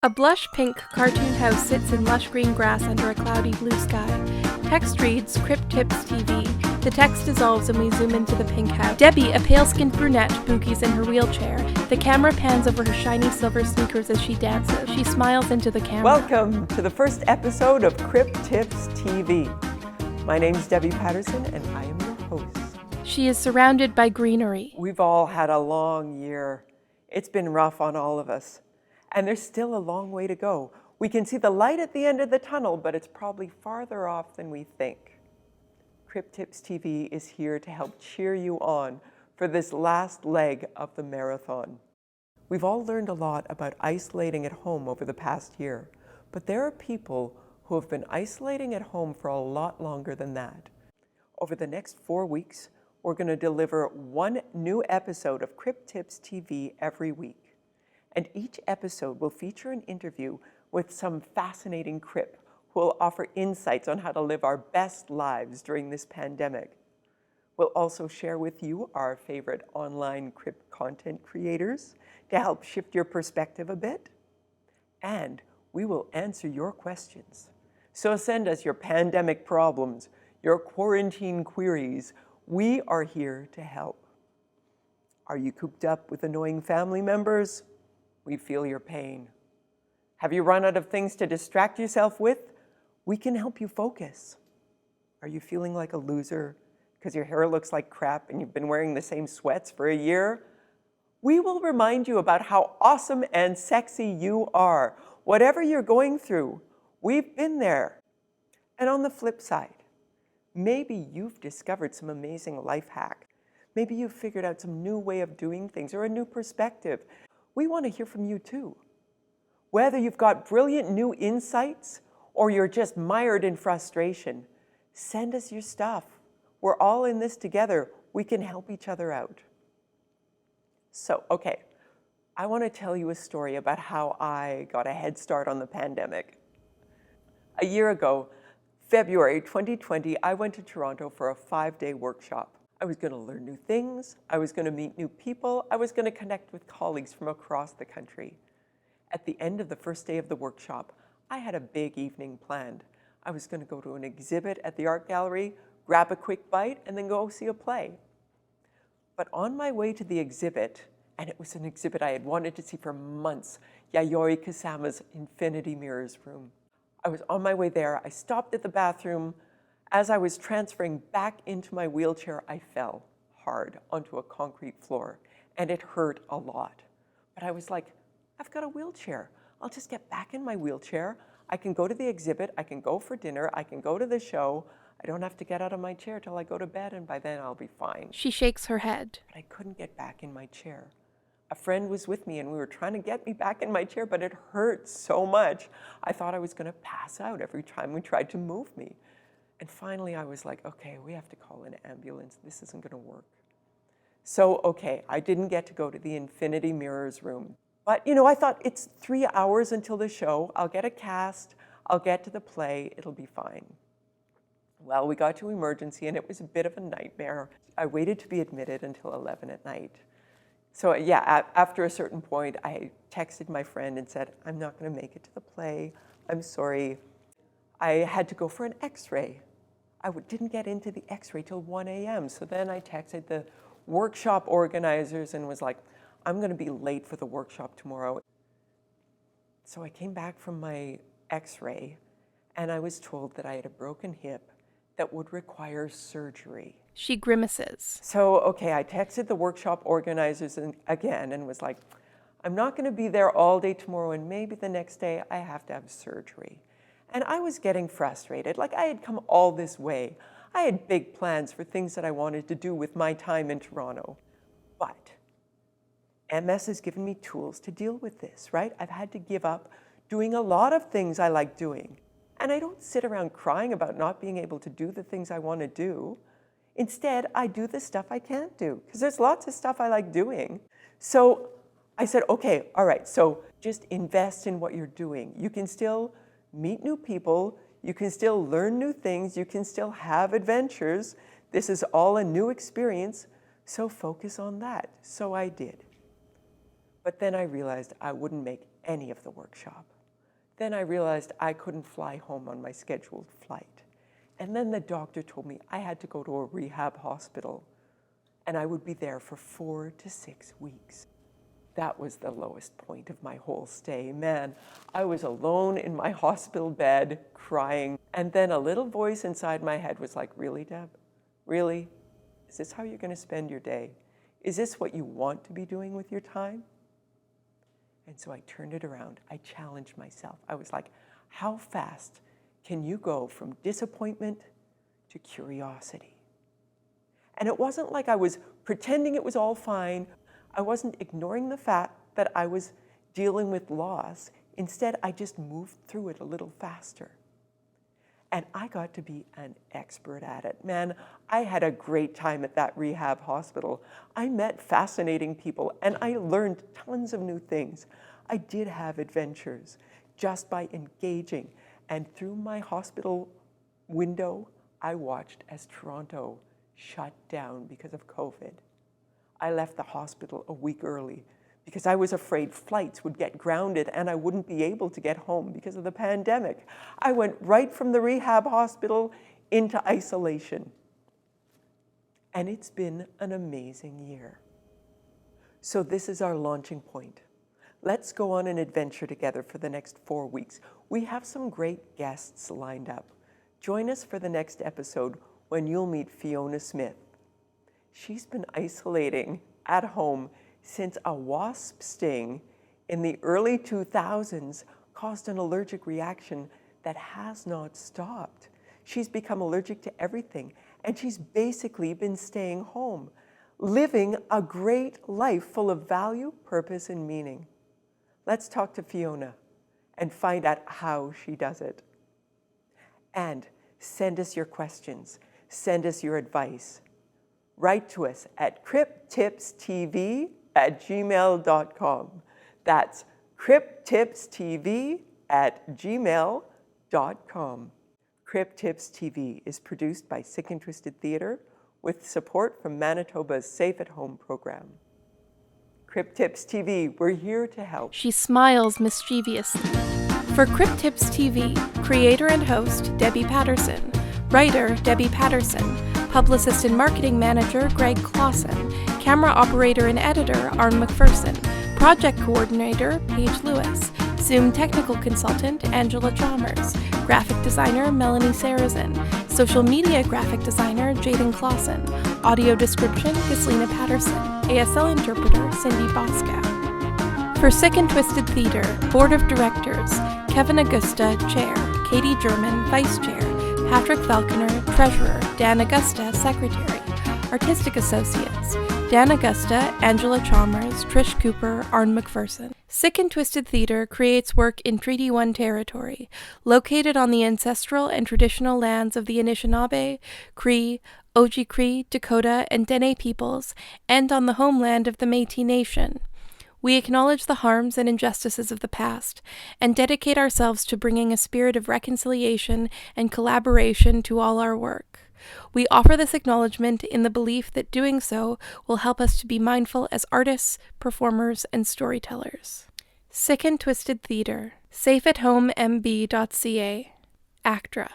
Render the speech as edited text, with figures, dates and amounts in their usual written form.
A blush pink cartoon house sits in lush green grass under a cloudy blue sky. Text reads, Crip Tips TV. The text dissolves and we zoom into the pink house. Debbie, a pale-skinned brunette, boogies in her wheelchair. The camera pans over her shiny silver sneakers as she dances. She smiles into the camera. Welcome to the first episode of Crip Tips TV. My name's Debbie Patterson and I am your host. She is surrounded by greenery. We've all had a long year. It's been rough on all of us. And there's still a long way to go. We can see the light at the end of the tunnel, but it's probably farther off than we think. Crip Tips TV is here to help cheer you on for this last leg of the marathon. We've all learned a lot about isolating at home over the past year, but there are people who have been isolating at home for a lot longer than that. Over the next 4 weeks, we're going to deliver one new episode of Crip Tips TV every week. And each episode will feature an interview with some fascinating Crip who will offer insights on how to live our best lives during this pandemic. We'll also share with you our favorite online Crip content creators to help shift your perspective a bit. And we will answer your questions. So send us your pandemic problems, your quarantine queries. We are here to help. Are you cooped up with annoying family members? We feel your pain. Have you run out of things to distract yourself with? We can help you focus. Are you feeling like a loser because your hair looks like crap and you've been wearing the same sweats for a year? We will remind you about how awesome and sexy you are. Whatever you're going through, we've been there. And on the flip side, maybe you've discovered some amazing life hack. Maybe you've figured out some new way of doing things or a new perspective. We want to hear from you too. Whether you've got brilliant new insights or you're just mired in frustration, send us your stuff. We're all in this together. We can help each other out. So, okay, I want to tell you a story about how I got a head start on the pandemic. A year ago, February 2020, I went to Toronto for a 5-day workshop. I was going to learn new things, I was going to meet new people, I was going to connect with colleagues from across the country. At the end of the first day of the workshop, I had a big evening planned. I was going to go to an exhibit at the art gallery, grab a quick bite, and then go see a play. But on my way to the exhibit, and it was an exhibit I had wanted to see for months, Yayoi Kusama's Infinity Mirrors room. I was on my way there, I stopped at the bathroom. As I was transferring back into my wheelchair, I fell hard onto a concrete floor, and it hurt a lot. But I was like, I've got a wheelchair. I'll just get back in my wheelchair. I can go to the exhibit, I can go for dinner, I can go to the show. I don't have to get out of my chair till I go to bed, and by then I'll be fine. She shakes her head. But I couldn't get back in my chair. A friend was with me, and we were trying to get me back in my chair, but it hurt so much. I thought I was going to pass out every time we tried to move me. And finally, I was like, okay, we have to call an ambulance. This isn't going to work. So, okay, I didn't get to go to the Infinity Mirrors room. But, I thought it's 3 hours until the show. I'll get a cast. I'll get to the play. It'll be fine. Well, we got to emergency, and it was a bit of a nightmare. I waited to be admitted until 11 at night. So, yeah, after a certain point, I texted my friend and said, I'm not going to make it to the play. I'm sorry. I had to go for an x-ray. I didn't get into the x-ray till 1 a.m. So then I texted the workshop organizers and was like, I'm going to be late for the workshop tomorrow. So I came back from my x-ray and I was told that I had a broken hip that would require surgery. She grimaces. So, okay, I texted the workshop organizers again and was like, I'm not going to be there all day tomorrow, and maybe the next day I have to have surgery. And I was getting frustrated. Like, I had come all this way. I had big plans for things that I wanted to do with my time in Toronto. But MS has given me tools to deal with this, right? I've had to give up doing a lot of things I like doing. And I don't sit around crying about not being able to do the things I want to do. Instead, I do the stuff I can't do, because there's lots of stuff I like doing. So I said, okay, all right, so just invest in what you're doing. You can still meet new people, you can still learn new things, you can still have adventures. This is all a new experience, so focus on that. So I did. But then I realized I wouldn't make any of the workshop. Then I realized I couldn't fly home on my scheduled flight. And then the doctor told me I had to go to a rehab hospital and I would be there for 4 to 6 weeks. That was the lowest point of my whole stay. Man, I was alone in my hospital bed crying. And then a little voice inside my head was like, really, Deb? Really? Is this how you're going to spend your day? Is this what you want to be doing with your time? And so I turned it around. I challenged myself. I was like, how fast can you go from disappointment to curiosity? And it wasn't like I was pretending it was all fine. I wasn't ignoring the fact that I was dealing with loss. Instead, I just moved through it a little faster. And I got to be an expert at it. Man, I had a great time at that rehab hospital. I met fascinating people and I learned tons of new things. I did have adventures just by engaging. And through my hospital window, I watched as Toronto shut down because of COVID. I left the hospital a week early because I was afraid flights would get grounded and I wouldn't be able to get home because of the pandemic. I went right from the rehab hospital into isolation. And it's been an amazing year. So this is our launching point. Let's go on an adventure together for the next 4 weeks. We have some great guests lined up. Join us for the next episode when you'll meet Fiona Smith. She's been isolating at home since a wasp sting in the early 2000s caused an allergic reaction that has not stopped. She's become allergic to everything, and she's basically been staying home, living a great life full of value, purpose, and meaning. Let's talk to Fiona and find out how she does it. And send us your questions. Send us your advice. Write to us at criptipstv@gmail.com. That's criptipstv@gmail.com. Crip Tips TV is produced by Sick and Twisted Theatre with support from Manitoba's Safe at Home program. Crip Tips TV, we're here to help. She smiles mischievously. For Crip Tips TV, creator and host Debbie Patterson, writer Debbie Patterson, publicist and marketing manager Greg Clausen, camera operator and editor Arn McPherson, project coordinator Paige Lewis, Zoom technical consultant Angela Chalmers, graphic designer Melanie Sarazin, social media graphic designer Jaden Clausen, audio description Gislina Patterson, ASL interpreter Cindy Boscow. For Sick and Twisted Theatre, Board of Directors, Kevin Augusta, Chair, Katie German, Vice Chair, Patrick Falconer, Treasurer, Dan Augusta, Secretary, Artistic Associates, Dan Augusta, Angela Chalmers, Trish Cooper, Arn McPherson. Sick and Twisted Theatre creates work in Treaty 1 territory, located on the ancestral and traditional lands of the Anishinaabe, Cree, Oji-Cree, Dakota, and Dene peoples, and on the homeland of the Métis Nation. We acknowledge the harms and injustices of the past, and dedicate ourselves to bringing a spirit of reconciliation and collaboration to all our work. We offer this acknowledgement in the belief that doing so will help us to be mindful as artists, performers, and storytellers. Sick and Twisted Theatre, safeathomemb.ca, ACTRA.